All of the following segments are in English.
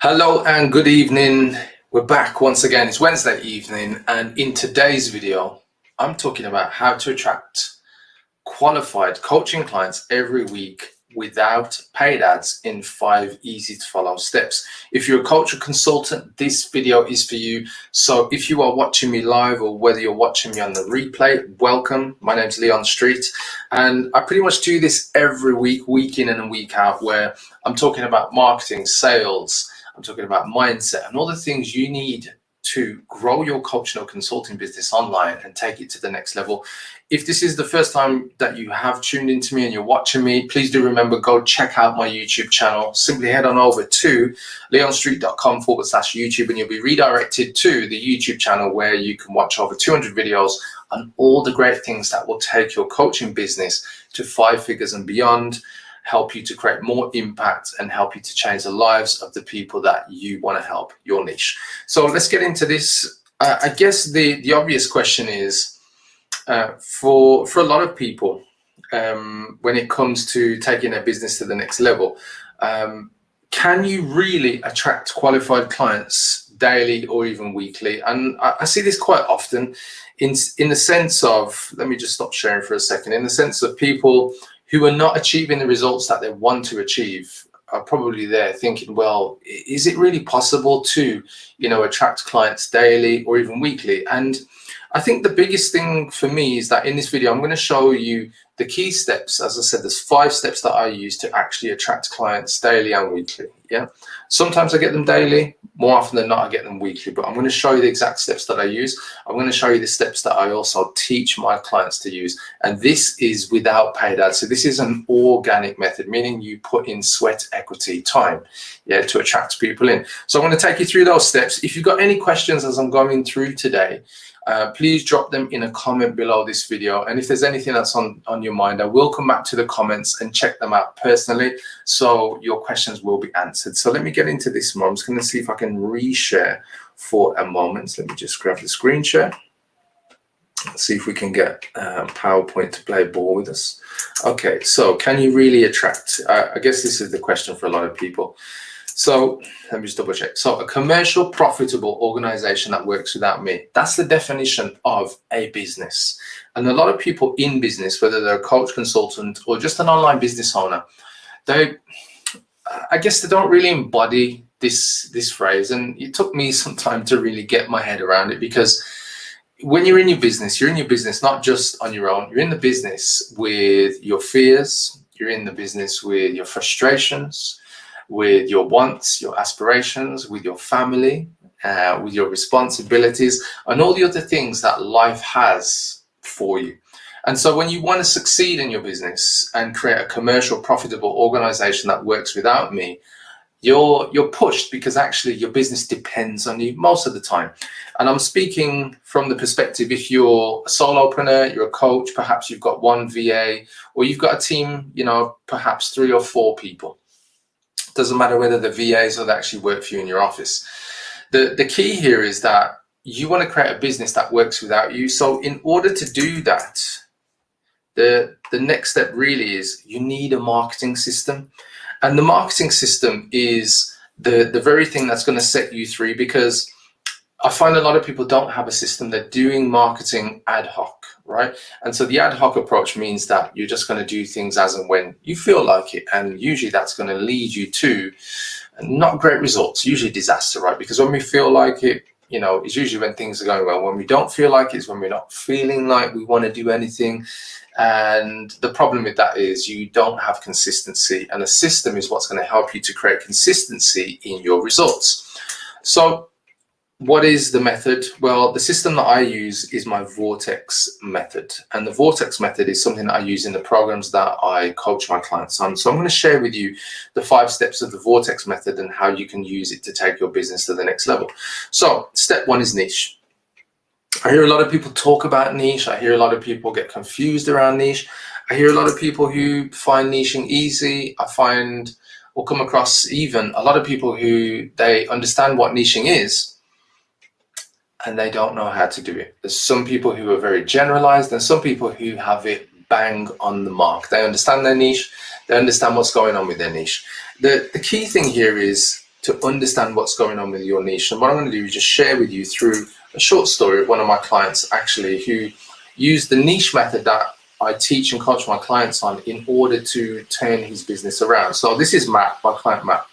Hello and good evening. We're back once again. It's Wednesday evening, and in today's video, I'm talking about how to attract qualified coaching clients every week without paid ads in 5 easy to follow steps. If you're a coach or consultant, this video is for you. So if you are watching me live or whether you're watching me on the replay, welcome. My name's Leon Street, and I pretty much do this every week, week in and week out, where I'm talking about marketing, sales, I'm talking about mindset and all the things you need to grow your coaching or consulting business online and take it to the next level. If this is the first time that you have tuned into me and you're watching me, please do remember, go check out my YouTube channel. Simply head on over to leonstreet.com/YouTube and you'll be redirected to the YouTube channel where you can watch over 200 videos on all the great things that will take your coaching business to 5 figures and beyond, help you to create more impact and help you to change the lives of the people that you want to help, your niche. So let's get into this. I guess the obvious question is, for a lot of people, when it comes to taking their business to the next level, can you really attract qualified clients daily or even weekly? And I see this quite often in the sense of, let me just stop sharing for a second, in the sense of people who are not achieving the results that they want to achieve are probably there thinking, well, is it really possible to, attract clients daily or even weekly? And I think the biggest thing for me is that in this video, I'm going to show you the key steps. As I said, there's 5 steps that I use to actually attract clients daily and weekly. Yeah. Sometimes I get them daily, more often than not, I get them weekly, but I'm going to show you the exact steps that I use. I'm going to show you the steps that I also teach my clients to use. And this is without paid ads. So this is an organic method, meaning you put in sweat equity time, to attract people in. So I'm going to take you through those steps. If you've got any questions as I'm going through today, please drop them in a comment below this video. And if there's anything that's on your mind, I will come back to the comments and check them out personally, so your questions will be answered. So let me get into this more. I'm just going to see if I can reshare for a moment. Let me just grab the screen share. Let's see if we can get PowerPoint to play ball with us. Okay, so can you really attract? I guess this is the question for a lot of people. So let me just double check. So a commercial, profitable organization that works without me. That's the definition of a business. And a lot of people in business, whether they're a coach, consultant, or just an online business owner, I guess they don't really embody this phrase. And it took me some time to really get my head around it, because when you're in your business not just on your own. You're in the business with your fears. You're in the business with your frustrations, with your wants, your aspirations, with your family, with your responsibilities, and all the other things that life has for you. And so when you want to succeed in your business and create a commercial, profitable organization that works without me, you're pushed, because actually your business depends on you most of the time. And I'm speaking from the perspective, if you're a solopreneur, you're a coach, perhaps you've got 1 VA, or you've got a team, perhaps 3 or 4 people. Doesn't matter whether the VAs or they actually work for you in your office. The key here is that you want to create a business that works without you. So in order to do that, the next step really is you need a marketing system. And the marketing system is the very thing that's going to set you free, because I find a lot of people don't have a system. They're doing marketing ad hoc, right? And so the ad hoc approach means that you're just going to do things as and when you feel like it. And usually that's going to lead you to not great results, usually disaster, right? Because when we feel like it, it's usually when things are going well. When we don't feel like it's when we're not feeling like we want to do anything. And the problem with that is you don't have consistency. And a system is what's going to help you to create consistency in your results. So what is the method? Well, the system that I use is my Vortex method. And the Vortex method is something that I use in the programs that I coach my clients on. So I'm going to share with you the 5 steps of the Vortex method and how you can use it to take your business to the next level. So step 1 is niche. I hear a lot of people talk about niche. I hear a lot of people get confused around niche. I hear a lot of people who find niching easy. I find or come across even a lot of people who they understand what niching is, and they don't know how to do it. There's some people who are very generalized and some people who have it bang on the mark. They understand their niche. They understand what's going on with their niche. The key thing here is to understand what's going on with your niche. And what I'm going to do is just share with you through a short story of one of my clients actually who used the niche method that I teach and coach my clients on in order to turn his business around. So this is Matt, my client Matt.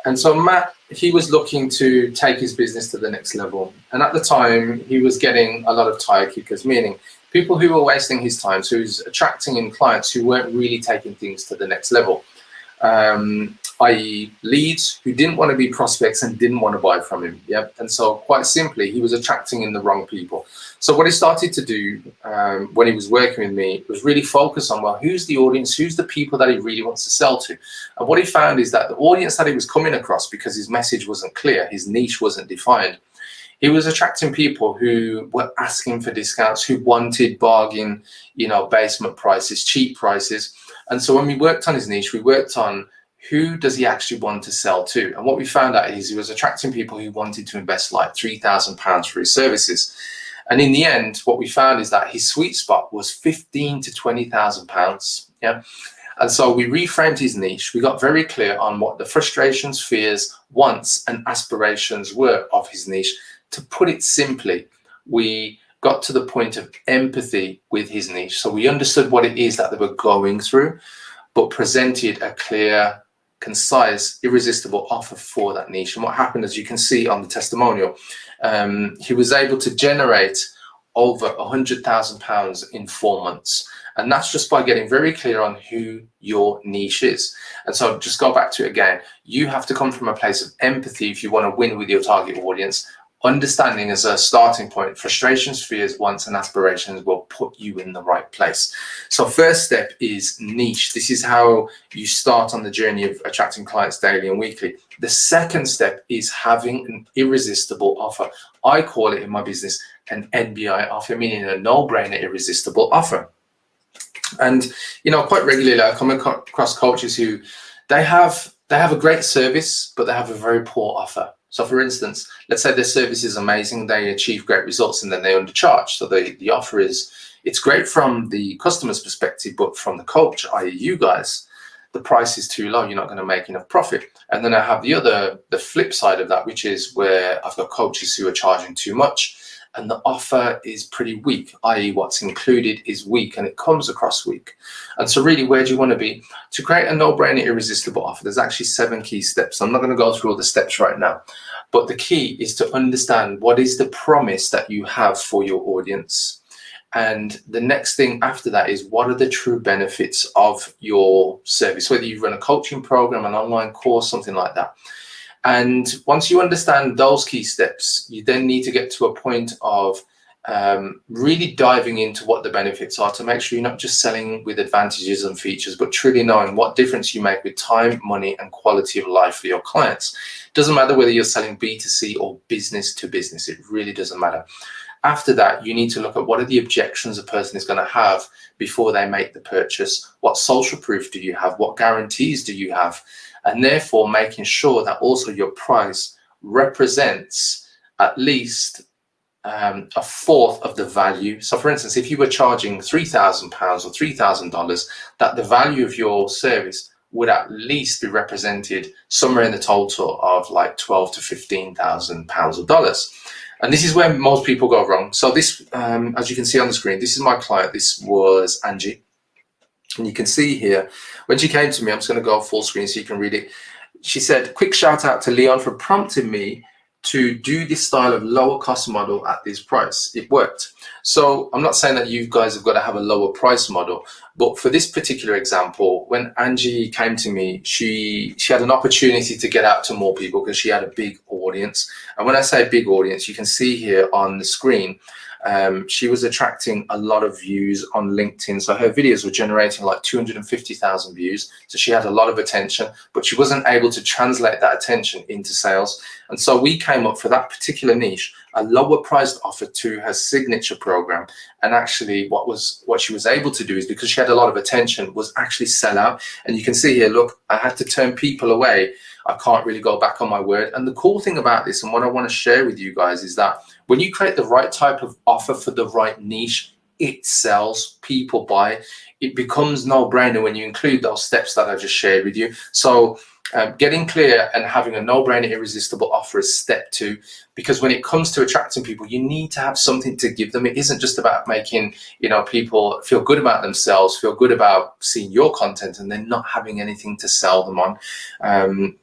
And so Matt, he was looking to take his business to the next level. And at the time, he was getting a lot of tire kickers, meaning people who were wasting his time. So he was attracting in clients who weren't really taking things to the next level, i.e. leads who didn't want to be prospects and didn't want to buy from him. Yep. And so quite simply, he was attracting in the wrong people. So what he started to do when he was working with me was really focus on, well, who's the audience, who's the people that he really wants to sell to? And what he found is that the audience that he was coming across, because his message wasn't clear, his niche wasn't defined, he was attracting people who were asking for discounts, who wanted bargain, basement prices, cheap prices. And so when we worked on his niche, we worked on who does he actually want to sell to? And what we found out is he was attracting people who wanted to invest like £3,000 for his services. And in the end, what we found is that his sweet spot was £15,000 to £20,000. Yeah. And so we reframed his niche. We got very clear on what the frustrations, fears, wants, and aspirations were of his niche. To put it simply, we got to the point of empathy with his niche. So we understood what it is that they were going through, but presented a clear, concise, irresistible offer for that niche. And what happened, as you can see on the testimonial, he was able to generate over £100,000 in 4 months. And that's just by getting very clear on who your niche is. And so just go back to it again. You have to come from a place of empathy if you want to win with your target audience. Understanding as a starting point, frustrations, fears, wants, and aspirations will put you in the right place. So first step is niche. This is how you start on the journey of attracting clients daily and weekly. The second step is having an irresistible offer. I call it in my business an NBI offer, meaning a no-brainer irresistible offer. And, quite regularly I come across coaches who they have a great service, but they have a very poor offer. So for instance, let's say their service is amazing, they achieve great results, and then they undercharge. So the offer is, it's great from the customer's perspective, but from the coach, i.e. you guys, the price is too low, you're not going to make enough profit. And then I have the flip side of that, which is where I've got coaches who are charging too much and the offer is pretty weak, i.e. what's included is weak and it comes across weak. And so really, where do you want to be? To create a no-brainer irresistible offer, there's actually 7 key steps. I'm not going to go through all the steps right now, but the key is to understand what is the promise that you have for your audience. And the next thing after that is, what are the true benefits of your service, whether you run a coaching program, an online course, something like that. And once you understand those key steps, you then need to get to a point of really diving into what the benefits are, to make sure you're not just selling with advantages and features, but truly knowing what difference you make with time, money, and quality of life for your clients. It doesn't matter whether you're selling B2C or business to business. It really doesn't matter. After that, you need to look at what are the objections a person is going to have before they make the purchase. What social proof do you have? What guarantees do you have? And therefore making sure that also your price represents at least a fourth of the value. So for instance, if you were charging £3,000 or $3,000, that the value of your service would at least be represented somewhere in the total of like £12,000 to £15,000 of dollars. And this is where most people go wrong. So this, as you can see on the screen, this is my client. This was Angie. And you can see here, when she came to me, I'm just going to go full screen so you can read it. She said, quick shout out to Leon for prompting me to do this style of lower cost model at this price. It worked. So I'm not saying that you guys have got to have a lower price model, but for this particular example, when Angie came to me, she had an opportunity to get out to more people because she had a big audience. And when I say big audience, you can see here on the screen, she was attracting a lot of views on LinkedIn. So her videos were generating like 250,000 views. So she had a lot of attention, but she wasn't able to translate that attention into sales. And so we came up for that particular niche, a lower priced offer to her signature program. And actually what she was able to do is, because she had a lot of attention, was actually sell out. And you can see here, look, I had to turn people away. I can't really go back on my word. And the cool thing about this, and what I want to share with you guys, is that when you create the right type of offer for the right niche, it sells, people buy. It becomes no-brainer when you include those steps that I just shared with you. So getting clear and having a no-brainer irresistible offer is step 2, because when it comes to attracting people, you need to have something to give them. It isn't just about making, people feel good about themselves, feel good about seeing your content, and then not having anything to sell them on.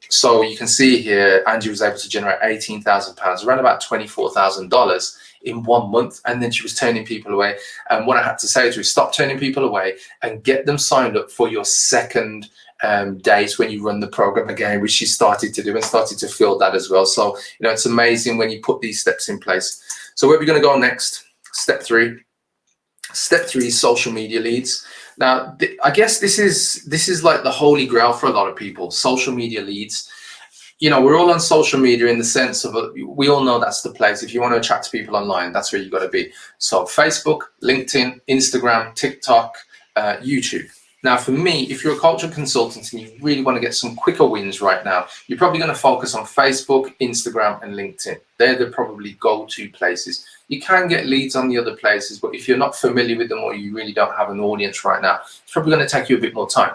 So you can see here, Angie was able to generate £18,000, around about $24,000 in 1 month, and then she was turning people away. And what I had to say to her is stop turning people away and get them signed up for your second days when you run the program again, which she started to do and started to feel that as well. So it's amazing when you put these steps in place. So where are we going to go next? Step 3 is social media leads. Now I guess this is like the holy grail for a lot of people, social media leads. We're all on social media in the sense of we all know that's the place. If you want to attract people online, that's where you got to be. So Facebook, LinkedIn, Instagram, TikTok, YouTube. Now, for me, if you're a cultural consultant and you really want to get some quicker wins right now, you're probably going to focus on Facebook, Instagram, and LinkedIn. They're the probably go-to places. You can get leads on the other places, but if you're not familiar with them or you really don't have an audience right now, it's probably going to take you a bit more time.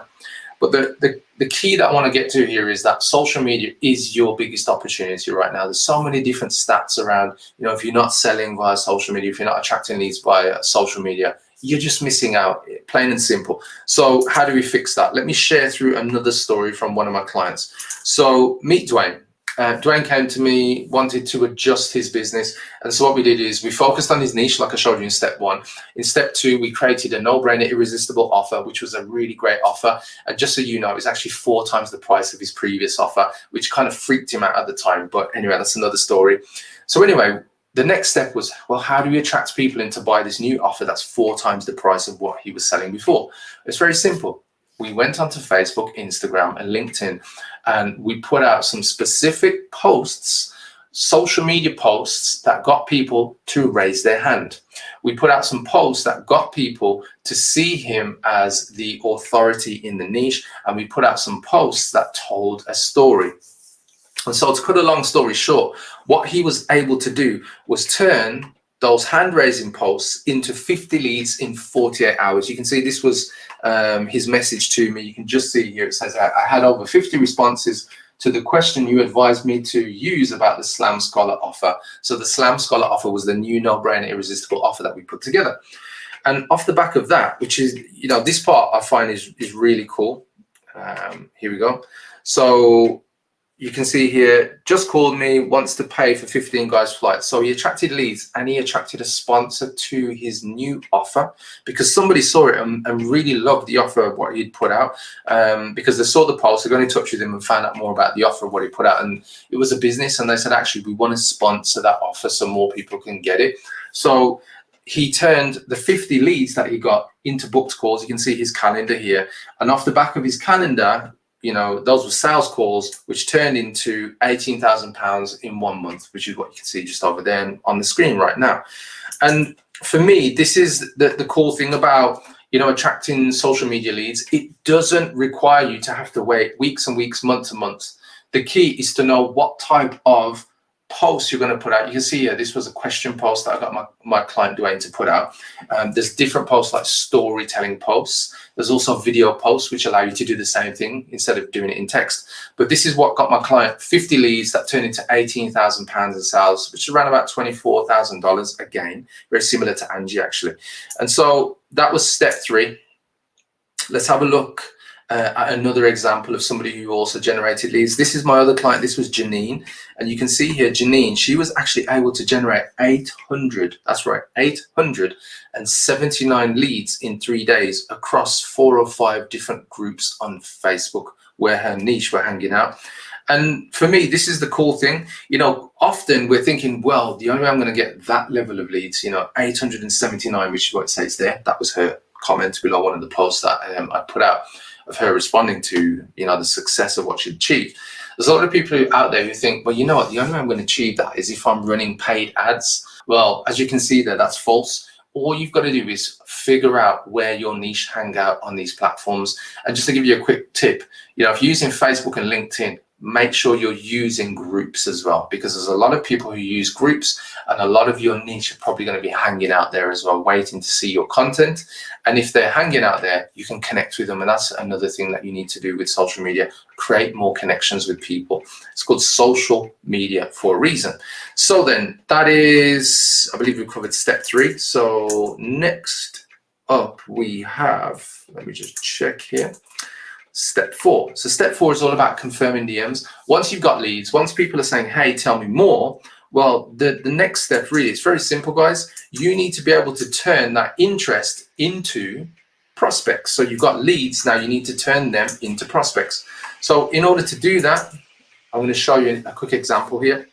But the key that I want to get to here is that social media is your biggest opportunity right now. There's so many different stats around, if you're not selling via social media, if you're not attracting leads by social media, you're just missing out, plain and simple. So how do we fix that? Let me share through another story from one of my clients. So meet Dwayne. Dwayne came to me, wanted to adjust his business. And so what we did is we focused on his niche, like I showed you in step 1. In step 2, we created a no-brainer irresistible offer, which was a really great offer. And just so you know, it was actually 4 times the price of his previous offer, which kind of freaked him out at the time. But anyway, that's another story. So anyway, the next step was, well, how do we attract people in to buy this new offer that's 4 times the price of what he was selling before? It's very simple. We went onto Facebook, Instagram, and LinkedIn, and we put out some specific posts, social media posts that got people to raise their hand. We put out some posts that got people to see him as the authority in the niche, and we put out some posts that told a story. And so to cut a long story short, what he was able to do was turn those hand-raising posts into 50 leads in 48 hours. You can see this was his message to me. You can just see here, it says, I had over 50 responses to the question you advised me to use about the Slam Scholar offer. So the Slam Scholar offer was the new no-brainer irresistible offer that we put together. And off the back of that, which is, this part I find is really cool. Here we go. So you can see here, just called me, wants to pay for 15 guys' flights. So he attracted leads and he attracted a sponsor to his new offer because somebody saw it and really loved the offer of what he'd put out, because they saw the post, they got in touch with him and found out more about the offer of what he put out. And it was a business and they said, actually, we want to sponsor that offer so more people can get it. So he turned the 50 leads that he got into booked calls. You can see his calendar here. And off the back of his calendar, those were sales calls, which turned into £18,000 in 1 month, which is what you can see just over there on the screen right now. And for me, this is the cool thing about, attracting social media leads. It doesn't require you to have to wait weeks and weeks, months and months. The key is to know what type of posts you're going to put out. You can see here, this was a question post that I got my client Dwayne to put out. There's different posts like storytelling posts. There's also video posts which allow you to do the same thing instead of doing it in text. But this is what got my client 50 leads that turned into £18,000 in sales, which is around about $24,000. Again, very similar to Angie actually. And so that was step 3. Let's have a look at another example of somebody who also generated leads. This is my other client. This was Janine. And you can see here, Janine, she was actually able to generate 879 leads in 3 days across 4 or 5 different groups on Facebook where her niche were hanging out. And for me, this is the cool thing. Often we're thinking, well, the only way I'm going to get that level of leads, 879, which is what it says there. That was her comment below one of the posts that I put out of her responding to, the success of what she achieved. There's a lot of people out there who think, well, the only way I'm going to achieve that is if I'm running paid ads. Well, as you can see there, that's false. All you've got to do is figure out where your niche hang out on these platforms. And just to give you a quick tip, if you're using Facebook and LinkedIn, make sure you're using groups as well, because there's a lot of people who use groups, and a lot of your niche are probably going to be hanging out there as well, waiting to see your content. And if they're hanging out there, you can connect with them. And that's another thing that you need to do with social media, create more connections with people. It's called social media for a reason. So then that is, I believe we covered step 3. So next up we have, let me just check here. Step 4. So step 4 is all about confirming DMs. Once you've got leads, once people are saying, hey, tell me more, well, the next step really, it's very simple, guys. You need to be able to turn that interest into prospects. So you've got leads, now you need to turn them into prospects. So in order to do that, I'm going to show you a quick example here.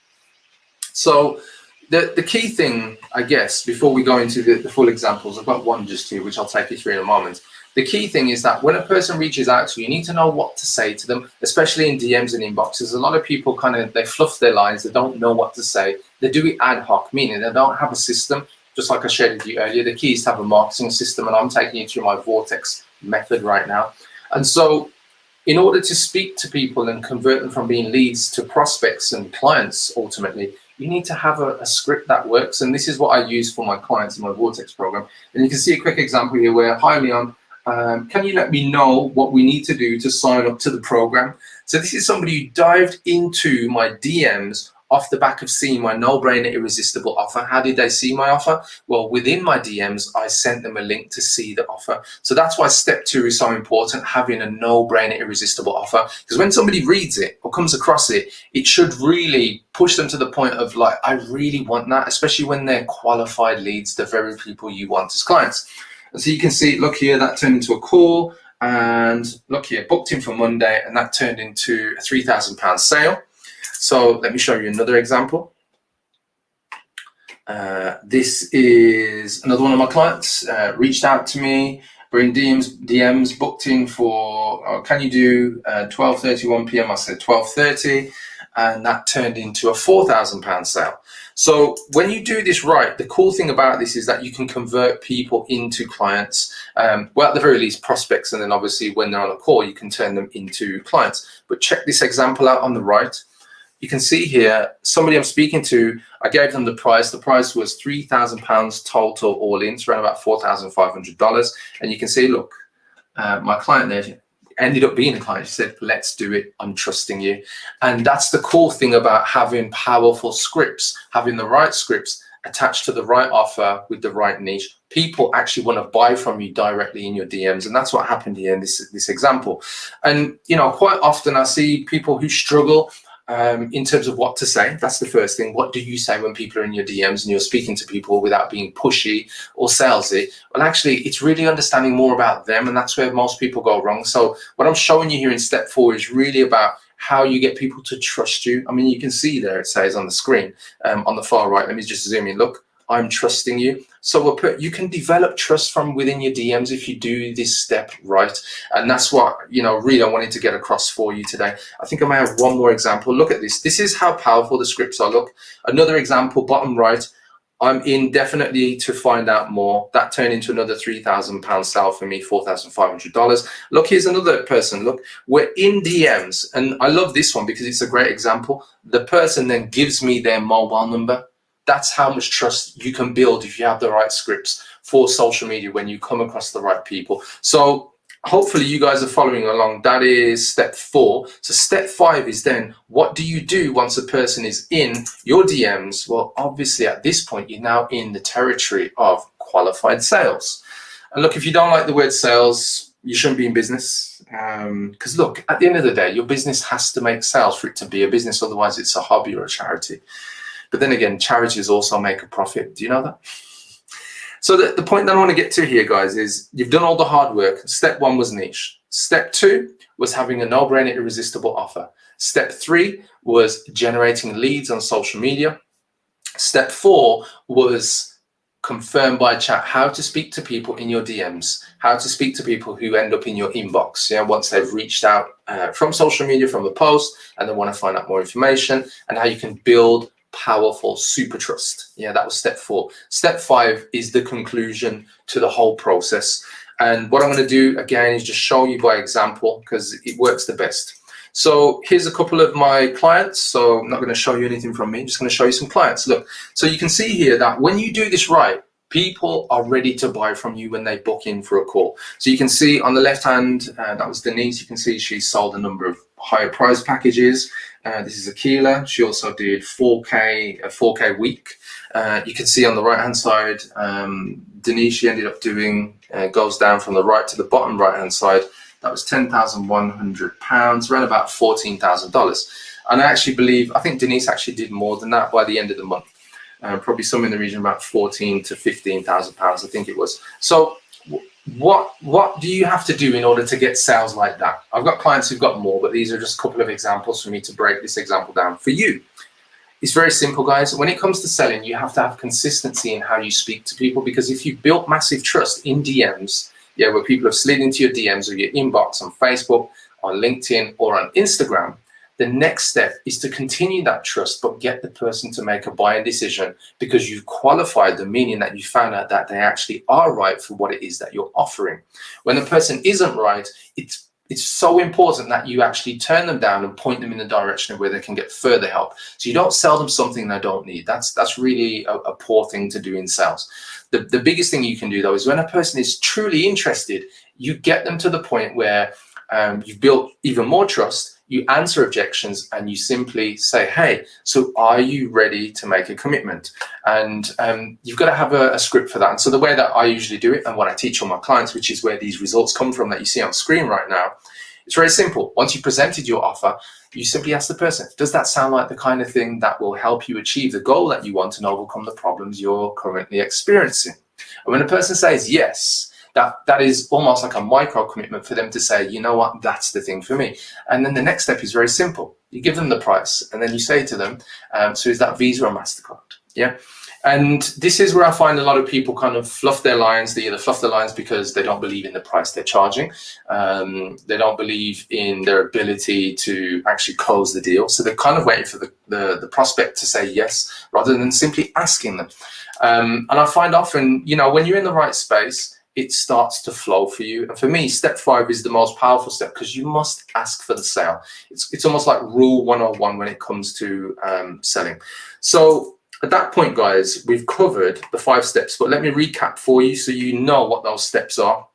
So the key thing, I guess, before we go into the full examples, I've got one just here, which I'll take you through in a moment. The key thing is that when a person reaches out to you, you need to know what to say to them, especially in DMs and inboxes. A lot of people they fluff their lines, they don't know what to say. They do it ad hoc, meaning they don't have a system. Just like I shared with you earlier, the key is to have a marketing system, and I'm taking you through my Vortex method right now. And so in order to speak to people and convert them from being leads to prospects and clients, ultimately, you need to have a script that works. And this is what I use for my clients in my Vortex program. And you can see a quick example here where, hi, Leon, can you let me know what we need to do to sign up to the program? So this is somebody who dived into my DMs off the back of seeing my no-brainer irresistible offer. How did they see my offer? Well, within my DMs, I sent them a link to see the offer. So that's why step 2 is so important, having a no-brainer irresistible offer. Because when somebody reads it or comes across it, it should really push them to the point of like, I really want that, especially when they're qualified leads, the very people you want as clients. And so you can see, look here, that turned into a call, and look here, booked in for Monday, and that turned into a £3,000 sale. So let me show you another example. This is another one of my clients, reached out to me. We're in DMs, booked in for, can you do 12:31 p.m.? I said 12:30, and that turned into a £4,000 sale. So when you do this right, the cool thing about this is that you can convert people into clients, well, at the very least prospects, and then obviously when they're on a call, you can turn them into clients. But check this example out on the right. You can see here, somebody I'm speaking to, I gave them the price. The price was £3,000 total all in, it's around about $4,500. And you can see, look, my client there ended up being a client. She said, let's do it, I'm trusting you. And that's the cool thing about having powerful scripts, having the right scripts attached to the right offer with the right niche. People actually want to buy from you directly in your DMs. And that's what happened here in this example. And, you know, quite often I see people who struggle in terms of what to say. That's the first thing. What do you say when people are in your DMs and you're speaking to people without being pushy or salesy? Well, actually, it's really understanding more about them, and that's where most people go wrong. So what I'm showing you here in step 4 is really about how you get people to trust you. I mean, you can see there, it says on the screen, on the far right, let me just zoom in, look, I'm trusting you. So you can develop trust from within your DMs if you do this step right. And that's what, you know, really I wanted to get across for you today. I think I may have one more example. Look at this. This is how powerful the scripts are. Look, another example, bottom right. I'm in definitely to find out more. That turned into another £3,000 sale for me, $4,500. Look, here's another person. Look, we're in DMs. And I love this one because it's a great example. The person then gives me their mobile number. That's how much trust you can build if you have the right scripts for social media when you come across the right people. So hopefully you guys are following along. That is step 4. So step 5 is then, what do you do once a person is in your DMs? Well, obviously at this point, you're now in the territory of qualified sales. And look, if you don't like the word sales, you shouldn't be in business. Because look, at the end of the day, your business has to make sales for it to be a business. Otherwise, it's a hobby or a charity. But then again, charities also make a profit. Do you know that? So the point that I want to get to here, guys, is you've done all the hard work. Step 1 was niche. Step 2 was having a no-brainer irresistible offer. Step 3 was generating leads on social media. Step 4 was confirmed by chat, how to speak to people in your DMs, how to speak to people who end up in your inbox, once they've reached out from social media, from a post, and they want to find out more information, and how you can build powerful super trust. That was step 4. Step 5 is the conclusion to the whole process. And what I'm going to do again is just show you by example, because it works the best. So here's a couple of my clients. So I'm not going to show you anything from me. I'm just going to show you some clients. Look, so you can see here that when you do this right, people are ready to buy from you when they book in for a call. So you can see on the left hand, that was Denise. You can see she sold a number of higher price packages. This is Akila. She also did a 4K week. You can see on the right hand side, Denise, she ended up doing, goes down from the right to the bottom right hand side. That was £10,100, around about $14,000. And I actually believe, I think Denise actually did more than that by the end of the month. Probably somewhere in the region about £14,000 to £15,000, I think it was. So what do you have to do in order to get sales like that? I've got clients who've got more, but these are just a couple of examples for me to break this example down for you. It's very simple, guys. When it comes to selling, you have to have consistency in how you speak to people, because if you've built massive trust in DMs, where people have slid into your DMs or your inbox on Facebook, on LinkedIn, or on Instagram, the next step is to continue that trust, but get the person to make a buying decision, because you've qualified them, meaning that you found out that they actually are right for what it is that you're offering. When the person isn't right, it's so important that you actually turn them down and point them in the direction of where they can get further help. So you don't sell them something they don't need. That's really a poor thing to do in sales. The biggest thing you can do, though, is when a person is truly interested, you get them to the point where you've built even more trust, you answer objections, and you simply say, hey, so are you ready to make a commitment? And you've got to have a script for that. And so the way that I usually do it, and what I teach all my clients, which is where these results come from that you see on screen right now, it's very simple. Once you've presented your offer, you simply ask the person, does that sound like the kind of thing that will help you achieve the goal that you want and overcome the problems you're currently experiencing? And when a person says yes, that is almost like a micro commitment for them to say, you know what, that's the thing for me. And then the next step is very simple. You give them the price, and then you say to them, so is that Visa or MasterCard? Yeah. And this is where I find a lot of people kind of fluff their lines. They either fluff their lines because they don't believe in the price they're charging. They don't believe in their ability to actually close the deal. So they're kind of waiting for the prospect to say yes, rather than simply asking them. And I find often, when you're in the right space, it starts to flow for you. And for me, step 5 is the most powerful step, because you must ask for the sale. It's almost like rule 101 when it comes to selling. So at that point, guys, we've covered the 5 steps, but let me recap for you so you know what those steps are.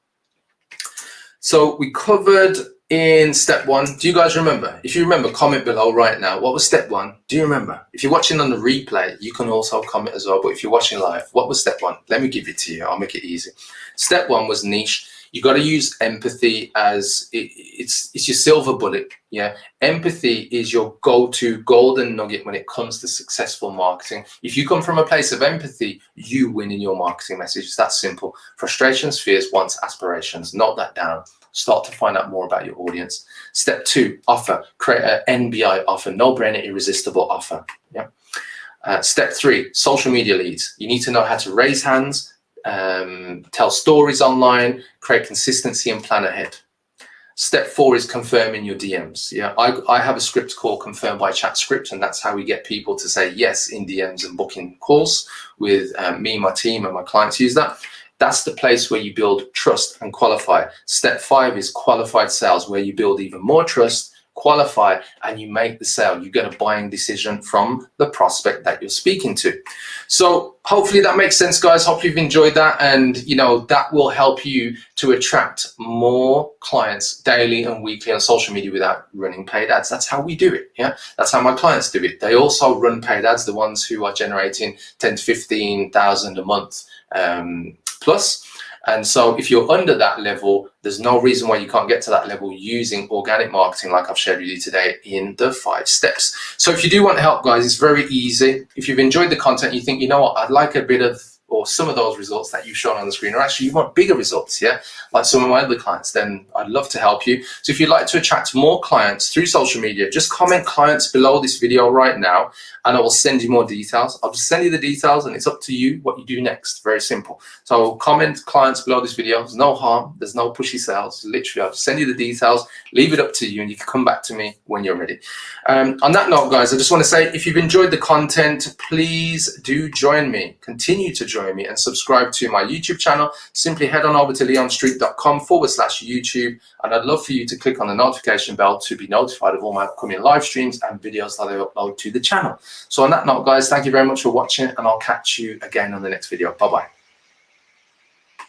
So we covered in step 1. Do you guys remember? If you remember, comment below right now. What was step 1? Do you remember? If you're watching on the replay, you can also comment as well. But if you're watching live, what was step 1? Let me give it to you. I'll make it easy. Step 1 was niche. You got to use empathy as it's your silver bullet. Yeah, empathy is your go-to golden nugget when it comes to successful marketing. If you come from a place of empathy, you win in your marketing message. It's that simple. Frustrations, fears, wants, aspirations. Note that down. Start to find out more about your audience. Step 2, offer. Create an NBI offer, no-brainer, irresistible offer. Yeah. Step 3, social media leads. You need to know how to raise hands, tell stories online, create consistency, and plan ahead. Step 4 is confirming your DMs. Yeah, I have a script called Confirm by Chat Script, and that's how we get people to say yes in DMs and booking calls with me, my team, and my clients use that. That's the place where you build trust and qualify. Step 5 is qualified sales, where you build even more trust, qualify, and you make the sale. You get a buying decision from the prospect that you're speaking to. So hopefully that makes sense, guys. Hope you've enjoyed that, and that will help you to attract more clients daily and weekly on social media without running paid ads. That's how we do it. Yeah, that's how my clients do it. They also run paid ads, the ones who are generating 10 to 15,000 a month plus. And so if you're under that level, there's no reason why you can't get to that level using organic marketing like I've shared with you today in the 5 steps. So if you do want help, guys, it's very easy. If you've enjoyed the content, you think, you know what, I'd like a bit of, or some of those results that you've shown on the screen, or actually you want bigger results, yeah, like some of my other clients, then I'd love to help you. So if you'd like to attract more clients through social media, just comment clients below this video right now, and I will send you more details. I'll just send you the details, and it's up to you what you do next. Very simple. So comment clients below this video. There's no harm. There's no pushy sales. Literally, I'll just send you the details, leave it up to you, and you can come back to me when you're ready. On that note, guys, I just want to say, if you've enjoyed the content, please do join me. Continue to join me, and subscribe to my YouTube channel. Simply head on over to leonstreet.com/YouTube, and I'd love for you to click on the notification bell to be notified of all my upcoming live streams and videos that I upload to the channel. So on that note, guys, thank you very much for watching, and I'll catch you again on the next video. Bye-bye.